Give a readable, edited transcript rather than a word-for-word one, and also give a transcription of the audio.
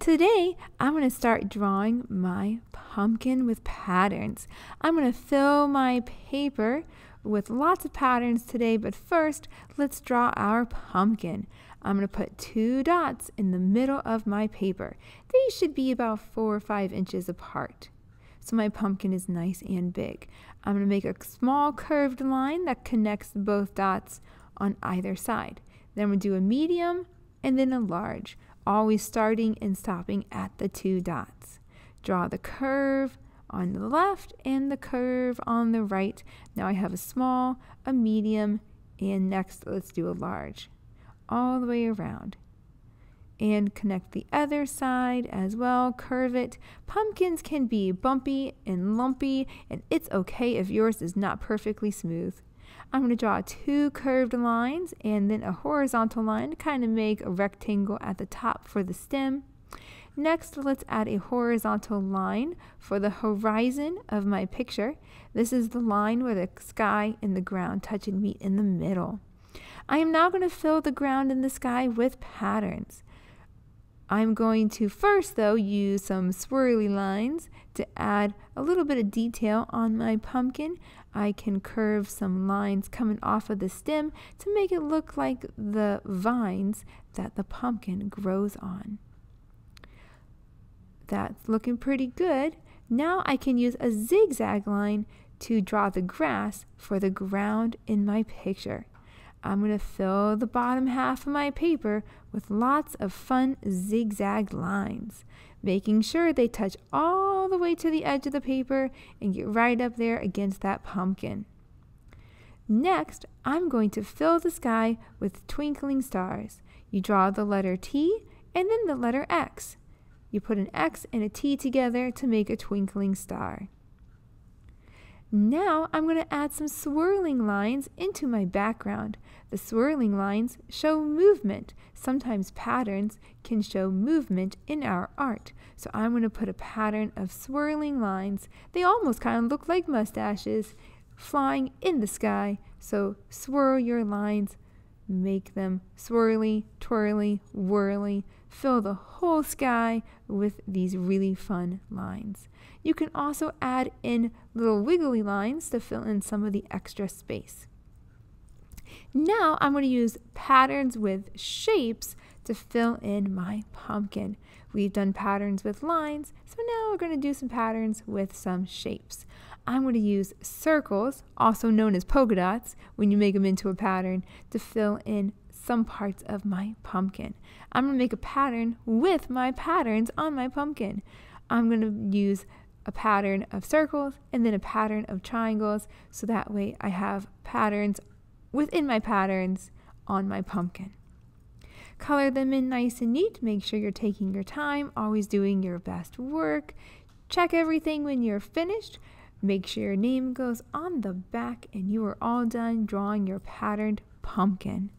Today, I'm going to start drawing my pumpkin with patterns. I'm going to fill my paper with lots of patterns today, but first, let's draw our pumpkin. I'm going to put 2 dots in the middle of my paper. They should be about 4 or 5 inches apart. So my pumpkin is nice and big. I'm going to make a small curved line that connects both dots on either side. Then I'm going to do a medium and then a large, always starting and stopping at the 2 dots. Draw the curve on the left and the curve on the right. Now I have a small, a medium, and next let's do a large. All the way around. And connect the other side as well, curve it. Pumpkins can be bumpy and lumpy, and it's okay if yours is not perfectly smooth. I'm going to draw 2 curved lines and then a horizontal line to kind of make a rectangle at the top for the stem. Next, let's add a horizontal line for the horizon of my picture. This is the line where the sky and the ground touch and meet in the middle. I am now going to fill the ground and the sky with patterns. I'm going to first, though, use some swirly lines to add a little bit of detail on my pumpkin. I can curve some lines coming off of the stem to make it look like the vines that the pumpkin grows on. That's looking pretty good. Now I can use a zigzag line to draw the grass for the ground in my picture. I'm going to fill the bottom half of my paper with lots of fun zigzag lines, making sure they touch all the way to the edge of the paper and get right up there against that pumpkin. Next, I'm going to fill the sky with twinkling stars. You draw the letter T and then the letter X. You put an X and a T together to make a twinkling star. Now I'm going to add some swirling lines into my background. The swirling lines show movement. Sometimes patterns can show movement in our art. So I'm going to put a pattern of swirling lines. They almost kind of look like mustaches flying in the sky. So swirl your lines, make them swirly, twirly, whirly. Fill the whole sky with these really fun lines. You can also add in little wiggly lines to fill in some of the extra space. Now I'm going to use patterns with shapes to fill in my pumpkin. We've done patterns with lines, so now we're going to do some patterns with some shapes. I'm going to use circles, also known as polka dots, when you make them into a pattern, to fill in some parts of my pumpkin. I'm going to make a pattern with my patterns on my pumpkin. I'm going to use a pattern of circles and then a pattern of triangles, so that way I have patterns within my patterns on my pumpkin. Color them in nice and neat. Make sure you're taking your time, always doing your best work. Check everything when you're finished. Make sure your name goes on the back and you are all done drawing your patterned pumpkin.